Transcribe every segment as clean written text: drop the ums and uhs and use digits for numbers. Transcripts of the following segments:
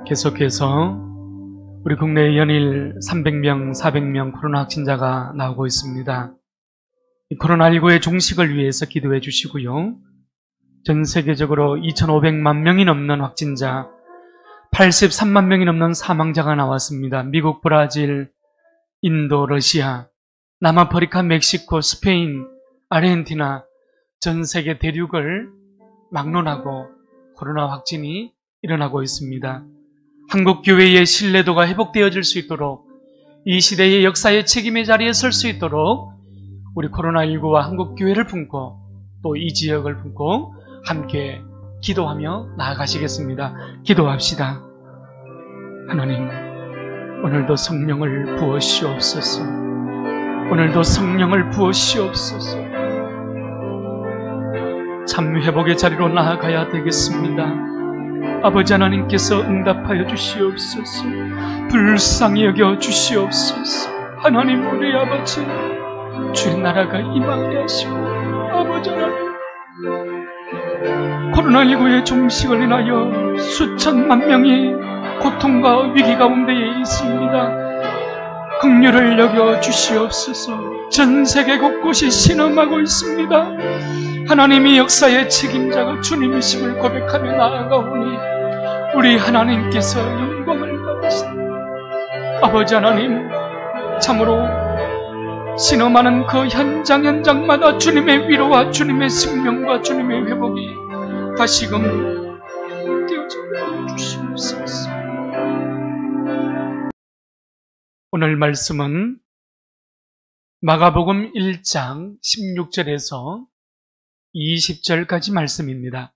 계속해서 우리 국내 연일 300명, 400명 코로나 확진자가 나오고 있습니다. 코로나19의 종식을 위해서 기도해 주시고요. 전 세계적으로 2,500만 명이 넘는 확진자, 83만 명이 넘는 사망자가 나왔습니다. 미국, 브라질, 인도, 러시아, 남아프리카, 멕시코, 스페인, 아르헨티나 전 세계 대륙을 막론하고 코로나 확진이 일어나고 있습니다. 한국 교회의 신뢰도가 회복되어질 수 있도록, 이 시대의 역사의 책임의 자리에 설 수 있도록 우리 코로나19와 한국 교회를 품고 또 이 지역을 품고 함께 기도하며 나아가시겠습니다. 기도합시다. 하나님, 오늘도 성령을 부으시옵소서. 오늘도 성령을 부으시옵소서. 참 회복의 자리로 나아가야 되겠습니다. 아버지 하나님께서 응답하여 주시옵소서. 불쌍히 여겨 주시옵소서. 하나님, 우리 아버지, 주의 나라가 임하게 하시고, 아버지 하나님, 코로나19의 종식을 인하여 수천만 명이 고통과 위기 가운데에 있습니다. 긍휼을 여겨 주시옵소서. 전 세계 곳곳이 신음하고 있습니다. 하나님이 역사의 책임자가 주님이심을 고백하며 나아가오니 우리 하나님께서 영광을 받으시다. 아버지 하나님, 참으로 신음하는 그 현장마다 주님의 위로와 주님의 생명과 주님의 회복이 다시금 되어져 주시옵소서. 오늘 말씀은 마가복음 1장 16절에서 20절까지 말씀입니다.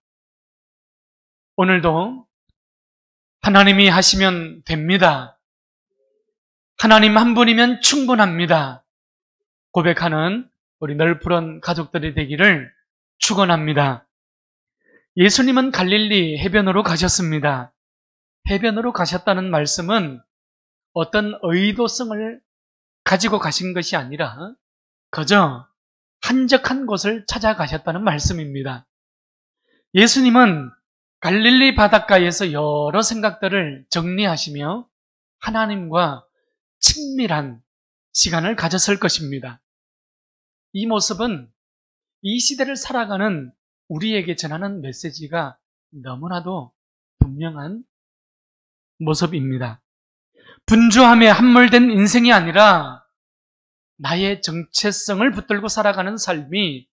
오늘도 하나님이 하시면 됩니다. 하나님 한 분이면 충분합니다. 고백하는 우리 널푸른 가족들이 되기를 축원합니다. 예수님은 갈릴리 해변으로 가셨습니다. 해변으로 가셨다는 말씀은 어떤 의도성을 가지고 가신 것이 아니라 그저 한적한 곳을 찾아가셨다는 말씀입니다. 예수님은 갈릴리 바닷가에서 여러 생각들을 정리하시며 하나님과 친밀한 시간을 가졌을 것입니다. 이 모습은 이 시대를 살아가는 우리에게 전하는 메시지가 너무나도 분명한 모습입니다. 분주함에 함몰된 인생이 아니라 나의 정체성을 붙들고 살아가는 삶이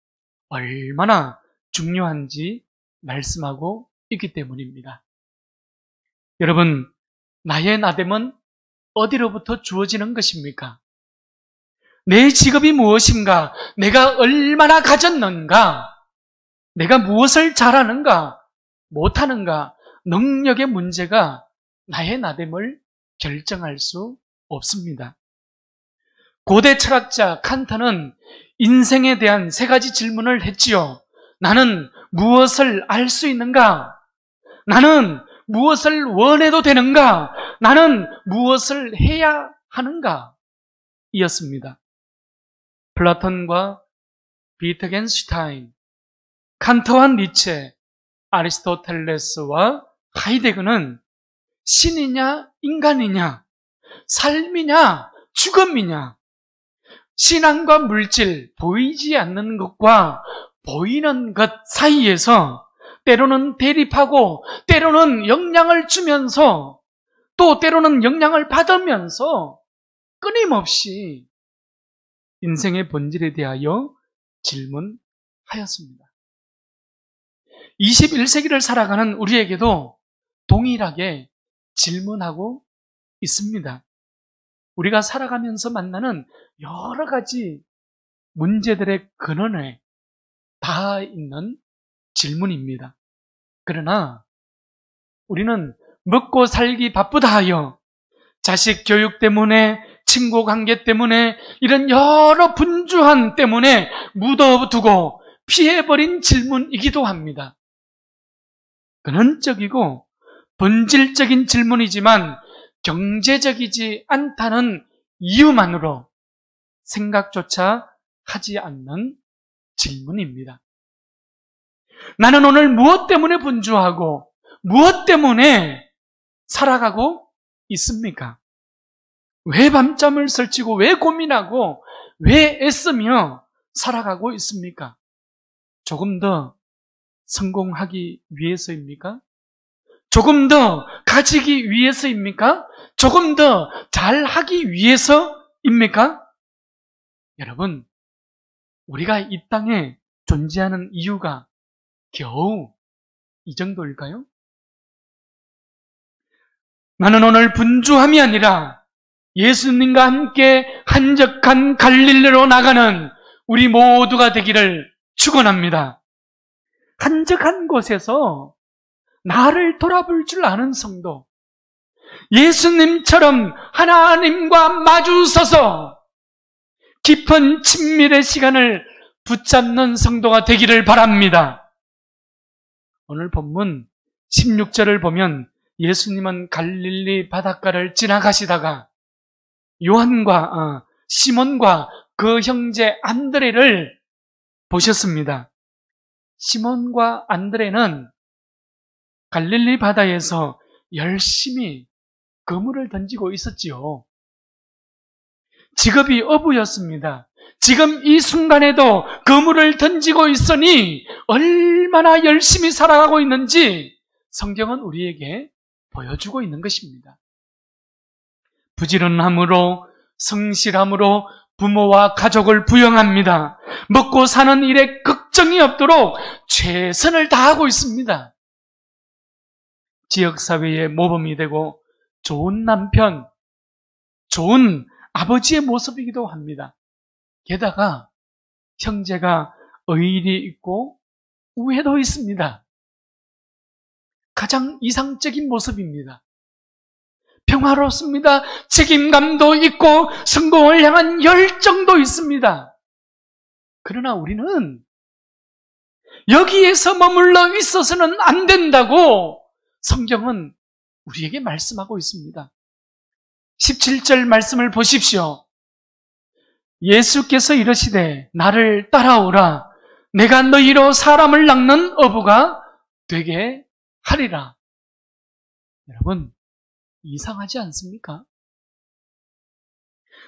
얼마나 중요한지 말씀하고 있기 때문입니다. 여러분, 나의 나됨은 어디로부터 주어지는 것입니까? 내 직업이 무엇인가? 내가 얼마나 가졌는가? 내가 무엇을 잘하는가? 못하는가? 능력의 문제가 나의 나됨을 결정할 수 없습니다. 고대 철학자 칸트는 인생에 대한 세 가지 질문을 했지요. 나는 무엇을 알 수 있는가? 나는 무엇을 원해도 되는가? 나는 무엇을 해야 하는가? 이었습니다. 플라톤과 비트겐슈타인, 칸트와 니체, 아리스토텔레스와 하이데거는 신이냐 인간이냐, 삶이냐 죽음이냐, 신앙과 물질, 보이지 않는 것과 보이는 것 사이에서 때로는 대립하고 때로는 영향을 주면서 또 때로는 영향을 받으면서 끊임없이 인생의 본질에 대하여 질문하였습니다. 21세기를 살아가는 우리에게도 동일하게 질문하고 있습니다. 우리가 살아가면서 만나는 여러 가지 문제들의 근원에 닿아 있는 질문입니다. 그러나 우리는 먹고 살기 바쁘다 하여 자식 교육 때문에, 친구 관계 때문에, 이런 여러 분주함 때문에 묻어두고 피해버린 질문이기도 합니다. 근원적이고 본질적인 질문이지만 경제적이지 않다는 이유만으로 생각조차 하지 않는 질문입니다. 나는 오늘 무엇 때문에 분주하고 무엇 때문에 살아가고 있습니까? 왜 밤잠을 설치고 왜 고민하고 왜 애쓰며 살아가고 있습니까? 조금 더 성공하기 위해서입니까? 조금 더 가지기 위해서입니까? 조금 더 잘하기 위해서입니까? 여러분, 우리가 이 땅에 존재하는 이유가 겨우 이 정도일까요? 나는 오늘 분주함이 아니라 예수님과 함께 한적한 갈릴리로 나가는 우리 모두가 되기를 축원합니다. 한적한 곳에서 나를 돌아볼 줄 아는 성도, 예수님처럼 하나님과 마주서서 깊은 친밀의 시간을 붙잡는 성도가 되기를 바랍니다. 오늘 본문 16절을 보면 예수님은 갈릴리 바닷가를 지나가시다가 시몬과 그 형제 안드레를 보셨습니다. 시몬과 안드레는 갈릴리 바다에서 열심히 그물을 던지고 있었지요. 직업이 어부였습니다. 지금 이 순간에도 그물을 던지고 있으니 얼마나 열심히 살아가고 있는지 성경은 우리에게 보여주고 있는 것입니다. 부지런함으로, 성실함으로 부모와 가족을 부양합니다. 먹고 사는 일에 걱정이 없도록 최선을 다하고 있습니다. 지역사회의 모범이 되고 좋은 남편, 좋은 아버지의 모습이기도 합니다. 게다가 형제가 의리 있고 우애도 있습니다. 가장 이상적인 모습입니다. 평화롭습니다. 책임감도 있고 성공을 향한 열정도 있습니다. 그러나 우리는 여기에서 머물러 있어서는 안 된다고 성경은 우리에게 말씀하고 있습니다. 17절 말씀을 보십시오. 예수께서 이르시되 나를 따라오라. 내가 너희로 사람을 낚는 어부가 되게 하리라. 여러분, 이상하지 않습니까?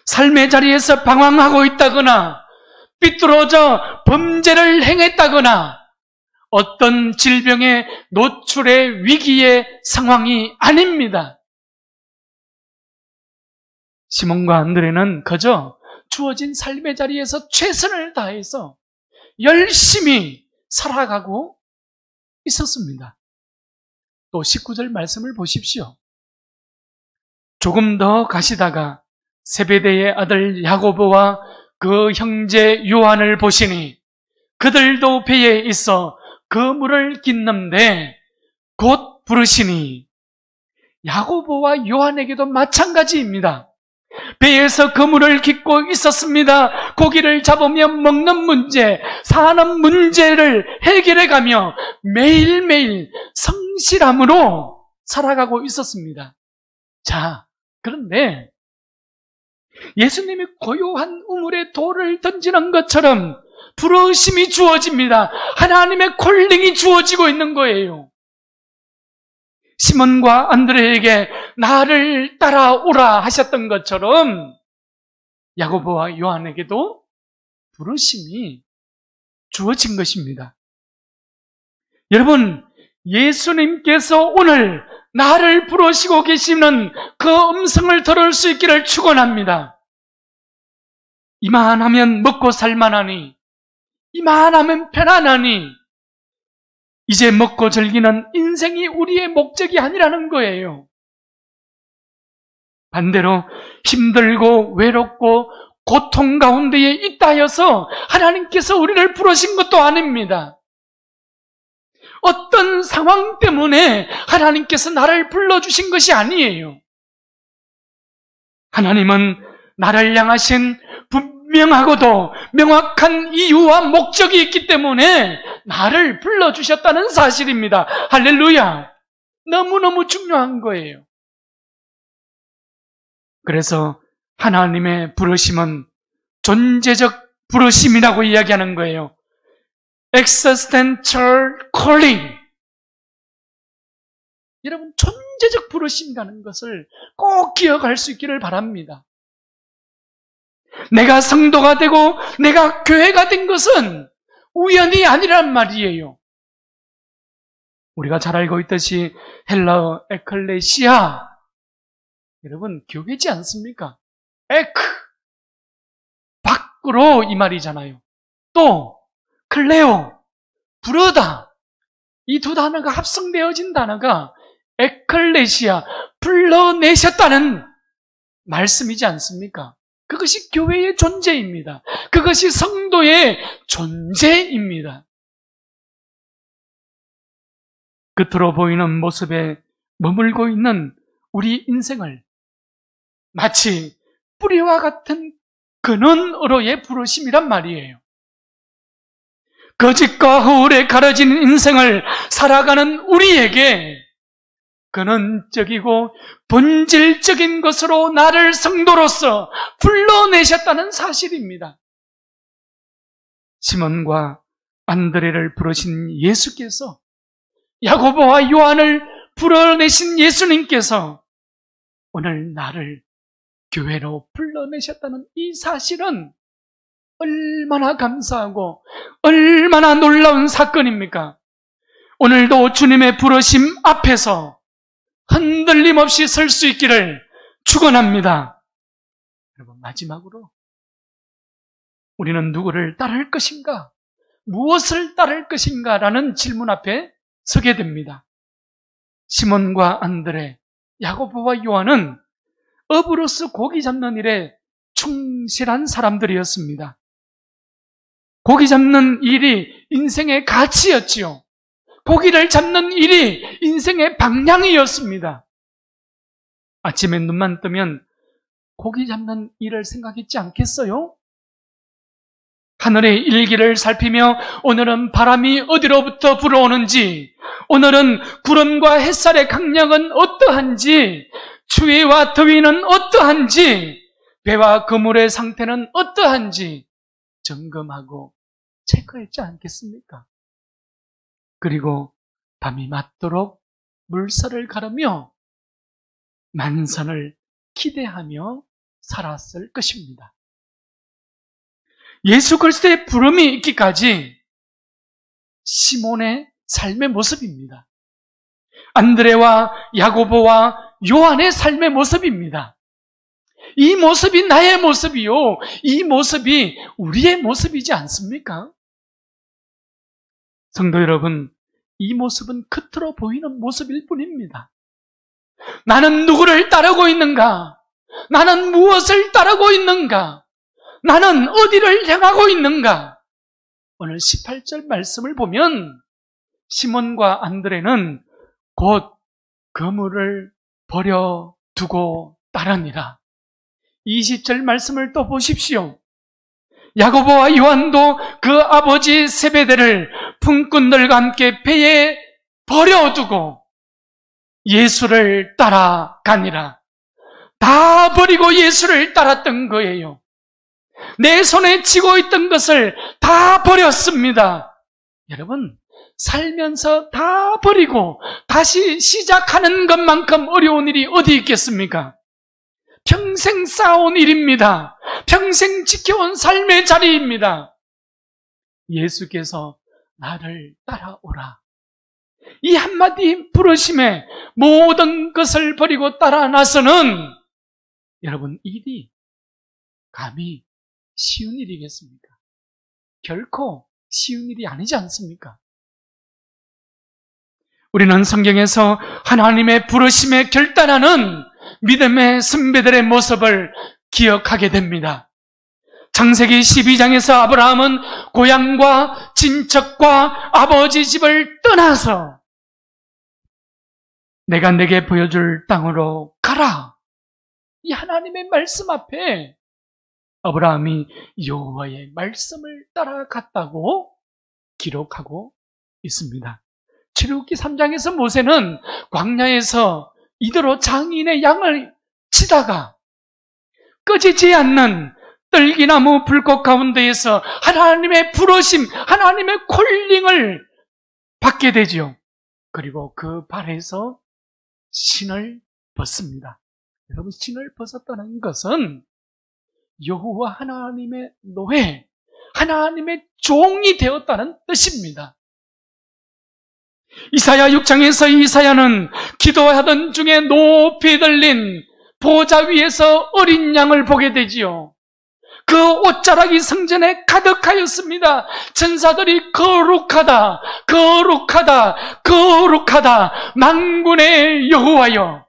삶의 자리에서 방황하고 있다거나 삐뚤어져 범죄를 행했다거나 어떤 질병의 노출의 위기의 상황이 아닙니다. 시몬과 안드레는 그저 주어진 삶의 자리에서 최선을 다해서 열심히 살아가고 있었습니다. 또 19절 말씀을 보십시오. 조금 더 가시다가 세베대의 아들 야고보와 그 형제 요한을 보시니 그들도 배에 있어 그물을 깃는데 곧 부르시니 야고보와 요한에게도 마찬가지입니다. 배에서 그물을 깃고 있었습니다. 고기를 잡으며 먹는 문제, 사는 문제를 해결해가며 매일매일 성실함으로 살아가고 있었습니다. 자, 그런데 예수님이 고요한 우물에 돌을 던지는 것처럼 부르심이 주어집니다. 하나님의 콜링이 주어지고 있는 거예요. 시몬과 안드레에게 나를 따라오라 하셨던 것처럼 야고보와 요한에게도 부르심이 주어진 것입니다. 여러분, 예수님께서 오늘 나를 부르시고 계시는 그 음성을 들을 수 있기를 축원합니다. 이만하면 먹고 살만하니, 이만하면 편안하니, 이제 먹고 즐기는 인생이 우리의 목적이 아니라는 거예요. 반대로 힘들고 외롭고 고통 가운데에 있다 하여서 하나님께서 우리를 부르신 것도 아닙니다. 어떤 상황 때문에 하나님께서 나를 불러주신 것이 아니에요. 하나님은 나를 향하신 분명하고도 명확한 이유와 목적이 있기 때문에 나를 불러주셨다는 사실입니다. 할렐루야! 너무너무 중요한 거예요. 그래서 하나님의 부르심은 존재적 부르심이라고 이야기하는 거예요. existential calling. 여러분, 존재적 부르심이라는 것을 꼭 기억할 수 있기를 바랍니다. 내가 성도가 되고 내가 교회가 된 것은 우연이 아니란 말이에요. 우리가 잘 알고 있듯이 헬라어 에클레시아, 여러분 교회지 않습니까? 에크, 밖으로 이 말이잖아요. 또 클레오, 부르다, 이 두 단어가 합성되어진 단어가 에클레시아, 불러내셨다는 말씀이지 않습니까? 그것이 교회의 존재입니다. 그것이 성도의 존재입니다. 겉으로 보이는 모습에 머물고 있는 우리 인생을 마치 뿌리와 같은 근원으로의 부르심이란 말이에요. 거짓과 허울에 가려진 인생을 살아가는 우리에게 근원적이고 본질적인 것으로 나를 성도로서 불러내셨다는 사실입니다. 시몬과 안드레를 부르신 예수께서, 야고보와 요한을 불러내신 예수님께서 오늘 나를 교회로 불러내셨다는 이 사실은 얼마나 감사하고 얼마나 놀라운 사건입니까? 오늘도 주님의 부르심 앞에서 흔들림 없이 설 수 있기를 축원합니다. 여러분, 마지막으로 우리는 누구를 따를 것인가? 무엇을 따를 것인가? 라는 질문 앞에 서게 됩니다. 시몬과 안드레, 야고보와 요한은 어부로서 고기 잡는 일에 충실한 사람들이었습니다. 고기 잡는 일이 인생의 가치였지요. 고기를 잡는 일이 인생의 방향이었습니다. 아침에 눈만 뜨면 고기 잡는 일을 생각했지 않겠어요? 하늘의 일기를 살피며 오늘은 바람이 어디로부터 불어오는지, 오늘은 구름과 햇살의 강력은 어떠한지, 추위와 더위는 어떠한지, 배와 그물의 상태는 어떠한지 점검하고 체크했지 않겠습니까? 그리고 밤이 맞도록 물살을 가르며 만선을 기대하며 살았을 것입니다. 예수 그리스도의 부름이 있기까지 시몬의 삶의 모습입니다. 안드레와 야고보와 요한의 삶의 모습입니다. 이 모습이 나의 모습이요, 이 모습이 우리의 모습이지 않습니까? 성도 여러분, 이 모습은 겉으로 보이는 모습일 뿐입니다. 나는 누구를 따르고 있는가? 나는 무엇을 따르고 있는가? 나는 어디를 향하고 있는가? 오늘 18절 말씀을 보면 시몬과 안드레는 곧 그물을 버려두고 따르니라. 20절 말씀을 또 보십시오. 야고보와 요한도 그 아버지 세베대를 품꾼들과 함께 배에 버려두고 예수를 따라가니라. 다 버리고 예수를 따랐던 거예요. 내 손에 쥐고 있던 것을 다 버렸습니다. 여러분, 살면서 다 버리고 다시 시작하는 것만큼 어려운 일이 어디 있겠습니까? 평생 쌓아온 일입니다. 평생 지켜온 삶의 자리입니다. 예수께서 나를 따라오라. 이 한마디 부르심에 모든 것을 버리고 따라 나서는 여러분, 일이 감히 쉬운 일이겠습니까? 결코 쉬운 일이 아니지 않습니까? 우리는 성경에서 하나님의 부르심에 결단하는 믿음의 선배들의 모습을 기억하게 됩니다. 창세기 12장에서 아브라함은 고향과 친척과 아버지 집을 떠나서 내가 내게 보여줄 땅으로 가라. 이 하나님의 말씀 앞에 아브라함이 여호와의 말씀을 따라갔다고 기록하고 있습니다. 출애굽기 3장에서 모세는 광야에서 이대로 장인의 양을 치다가 꺼지지 않는 떨기나무 불꽃 가운데에서 하나님의 부르심, 하나님의 콜링을 받게 되죠. 그리고 그 발에서 신을 벗습니다. 여러분, 신을 벗었다는 것은 여호와 하나님의 노예, 하나님의 종이 되었다는 뜻입니다. 이사야 6장에서 이사야는 기도하던 중에 높이 들린 보좌 위에서 어린 양을 보게 되지요. 그 옷자락이 성전에 가득하였습니다. 천사들이 거룩하다, 거룩하다, 거룩하다, 만군의 여호와여,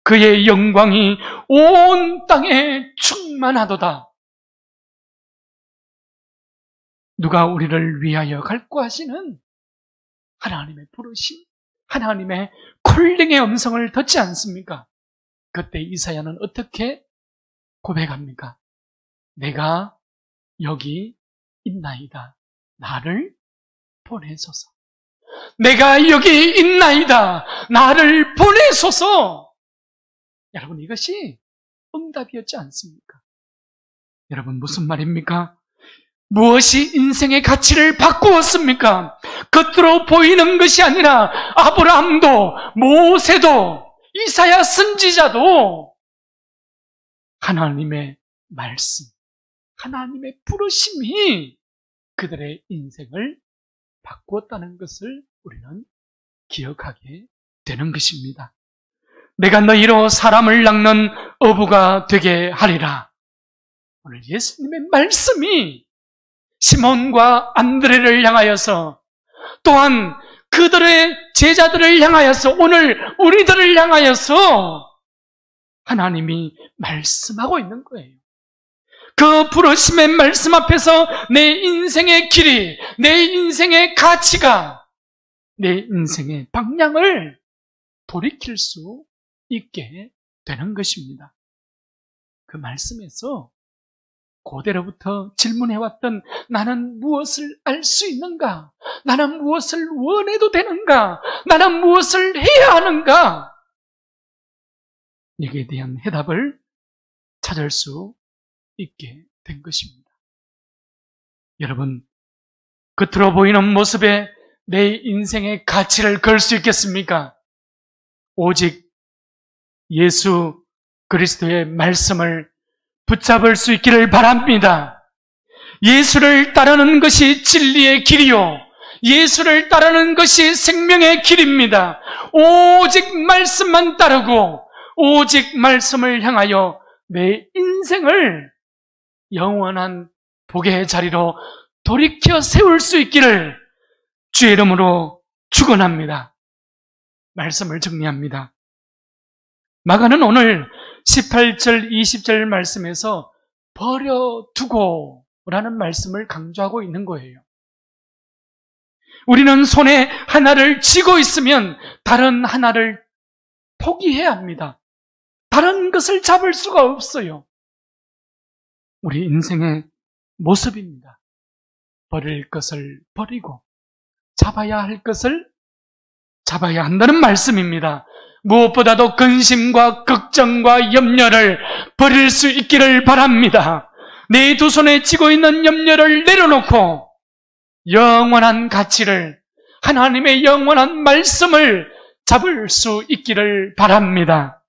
그의 영광이 온 땅에 충만하도다. 누가 우리를 위하여 갈구하시는 하나님의 부르심, 하나님의 콜링의 음성을 듣지 않습니까? 그때 이사야는 어떻게 고백합니까? 내가 여기 있나이다. 나를 보내소서. 내가 여기 있나이다. 나를 보내소서. 여러분, 이것이 응답이었지 않습니까? 여러분, 무슨 말입니까? 무엇이 인생의 가치를 바꾸었습니까? 겉으로 보이는 것이 아니라 아브라함도, 모세도, 이사야 선지자도 하나님의 말씀, 하나님의 부르심이 그들의 인생을 바꾸었다는 것을 우리는 기억하게 되는 것입니다. 내가 너희로 사람을 낚는 어부가 되게 하리라. 오늘 예수님의 말씀이 시몬과 안드레를 향하여서, 또한 그들의 제자들을 향하여서, 오늘 우리들을 향하여서 하나님이 말씀하고 있는 거예요. 그 부르심의 말씀 앞에서 내 인생의 길이, 내 인생의 가치가, 내 인생의 방향을 돌이킬 수 있게 되는 것입니다. 그 말씀에서 고대로부터 질문해왔던 나는 무엇을 알 수 있는가? 나는 무엇을 원해도 되는가? 나는 무엇을 해야 하는가? 여기에 대한 해답을 찾을 수 있게 된 것입니다. 여러분, 겉으로 보이는 모습에 내 인생의 가치를 걸 수 있겠습니까? 오직 예수 그리스도의 말씀을 붙잡을 수 있기를 바랍니다. 예수를 따르는 것이 진리의 길이요, 예수를 따르는 것이 생명의 길입니다. 오직 말씀만 따르고 오직 말씀을 향하여 내 인생을 영원한 복의 자리로 돌이켜 세울 수 있기를 주의 이름으로 축원합니다. 말씀을 정리합니다. 마가는 오늘 18절, 20절 말씀에서 버려두고 라는 말씀을 강조하고 있는 거예요. 우리는 손에 하나를 쥐고 있으면 다른 하나를 포기해야 합니다. 다른 것을 잡을 수가 없어요. 우리 인생의 모습입니다. 버릴 것을 버리고 잡아야 할 것을 잡아야 한다는 말씀입니다. 무엇보다도 근심과 걱정과 염려를 버릴 수 있기를 바랍니다. 내 두 손에 쥐고 있는 염려를 내려놓고 영원한 가치를, 하나님의 영원한 말씀을 잡을 수 있기를 바랍니다.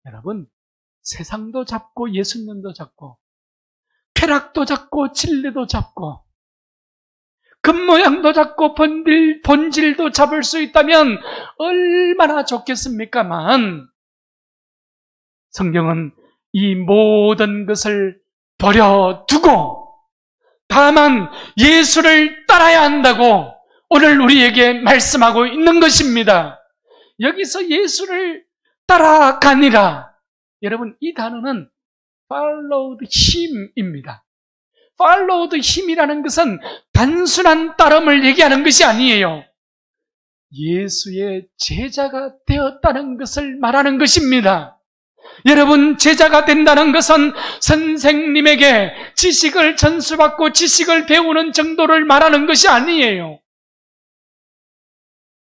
여러분, 세상도 잡고 예수님도 잡고 쾌락도 잡고 진리도 잡고 겉모양도 잡고 본질도 잡을 수 있다면 얼마나 좋겠습니까만, 성경은 이 모든 것을 버려두고 다만 예수를 따라야 한다고 오늘 우리에게 말씀하고 있는 것입니다. 여기서 예수를 따라가니라, 여러분, 이 단어는 followed him입니다. followed him이라는 것은 단순한 따름을 얘기하는 것이 아니에요. 예수의 제자가 되었다는 것을 말하는 것입니다. 여러분, 제자가 된다는 것은 선생님에게 지식을 전수받고 지식을 배우는 정도를 말하는 것이 아니에요.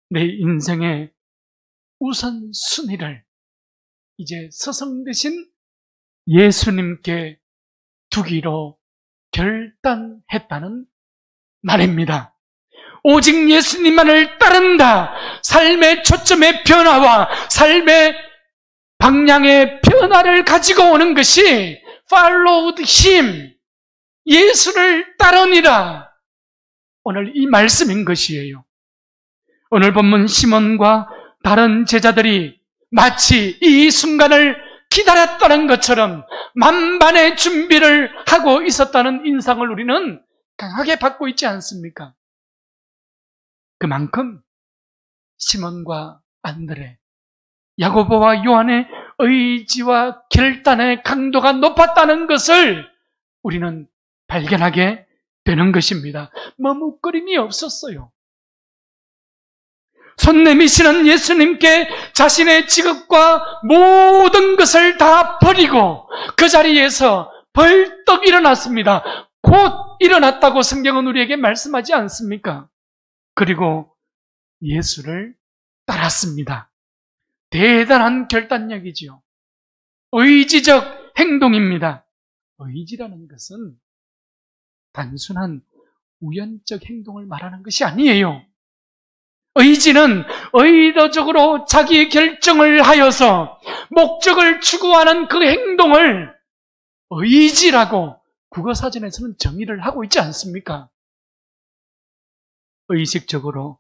내 인생의 우선순위를 이제 스승 되신 예수님께 두기로 결단했다는 말입니다. 오직 예수님만을 따른다. 삶의 초점의 변화와 삶의 방향의 변화를 가지고 오는 것이 followed him, 예수를 따르니라. 오늘 이 말씀인 것이에요. 오늘 본문 시몬과 다른 제자들이 마치 이 순간을 기다렸다는 것처럼 만반의 준비를 하고 있었다는 인상을 우리는 강하게 받고 있지 않습니까? 그만큼 시몬과 안드레, 야고보와 요한의 의지와 결단의 강도가 높았다는 것을 우리는 발견하게 되는 것입니다. 머뭇거림이 없었어요. 손 내미시는 예수님께 자신의 직업과 모든 것을 다 버리고 그 자리에서 벌떡 일어났습니다. 곧 일어났다고 성경은 우리에게 말씀하지 않습니까? 그리고 예수를 따랐습니다. 대단한 결단력이지요. 의지적 행동입니다. 의지라는 것은 단순한 우연적 행동을 말하는 것이 아니에요. 의지는 의도적으로 자기 결정을 하여서 목적을 추구하는 그 행동을 의지라고 국어사전에서는 정의를 하고 있지 않습니까? 의식적으로,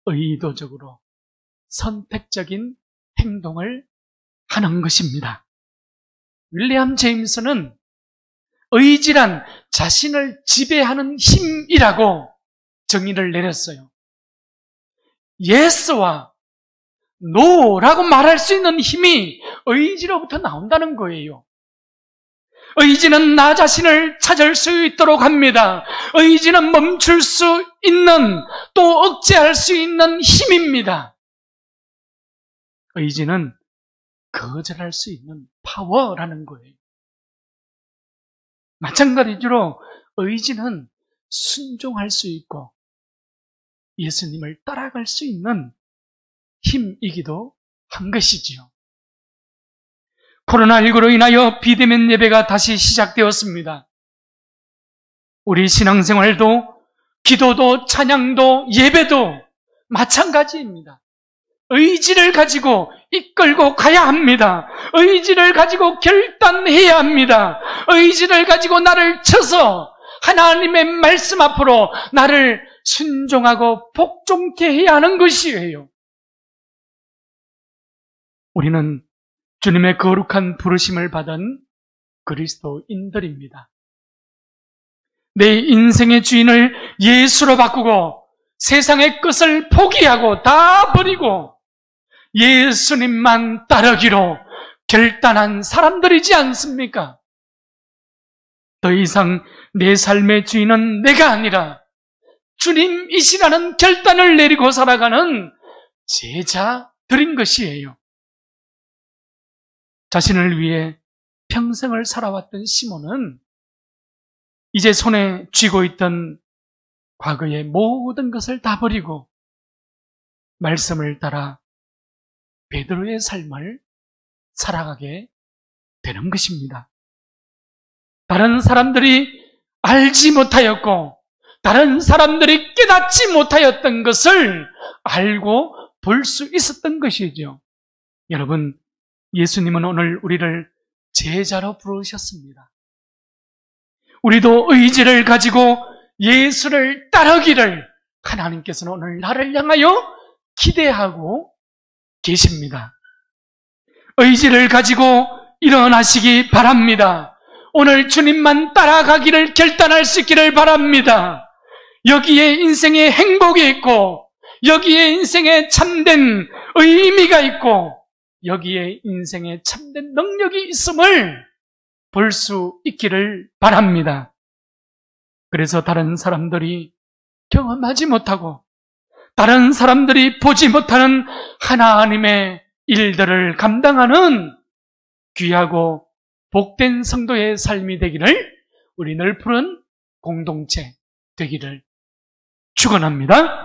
의도적으로 선택적인 행동을 하는 것입니다. 윌리엄 제임스는 의지란 자신을 지배하는 힘이라고 정의를 내렸어요. Yes와 No라고 말할 수 있는 힘이 의지로부터 나온다는 거예요. 의지는 나 자신을 찾을 수 있도록 합니다. 의지는 멈출 수 있는, 또 억제할 수 있는 힘입니다. 의지는 거절할 수 있는 파워라는 거예요. 마찬가지로 의지는 순종할 수 있고 예수님을 따라갈 수 있는 힘이기도 한 것이지요. 코로나19로 인하여 비대면 예배가 다시 시작되었습니다. 우리 신앙생활도 기도도 찬양도 예배도 마찬가지입니다. 의지를 가지고 이끌고 가야 합니다. 의지를 가지고 결단해야 합니다. 의지를 가지고 나를 쳐서 하나님의 말씀 앞으로 나를 순종하고 복종케 해야 하는 것이에요. 우리는 주님의 거룩한 부르심을 받은 그리스도인들입니다. 내 인생의 주인을 예수로 바꾸고 세상의 것을 포기하고 다 버리고 예수님만 따르기로 결단한 사람들이지 않습니까? 더 이상 내 삶의 주인은 내가 아니라 주님이시라는 결단을 내리고 살아가는 제자들인 것이에요. 자신을 위해 평생을 살아왔던 시몬은 이제 손에 쥐고 있던 과거의 모든 것을 다 버리고 말씀을 따라 베드로의 삶을 살아가게 되는 것입니다. 다른 사람들이 알지 못하였고 다른 사람들이 깨닫지 못하였던 것을 알고 볼 수 있었던 것이죠. 여러분, 예수님은 오늘 우리를 제자로 부르셨습니다. 우리도 의지를 가지고 예수를 따르기를 하나님께서는 오늘 나를 향하여 기대하고 계십니다. 의지를 가지고 일어나시기 바랍니다. 오늘 주님만 따라가기를 결단할 수 있기를 바랍니다. 여기에 인생의 행복이 있고 여기에 인생의 참된 의미가 있고 여기에 인생의 참된 능력이 있음을 볼 수 있기를 바랍니다. 그래서 다른 사람들이 경험하지 못하고 다른 사람들이 보지 못하는 하나님의 일들을 감당하는 귀하고 복된 성도의 삶이 되기를 우리 늘 푸른 공동체 되기를 축원합니다.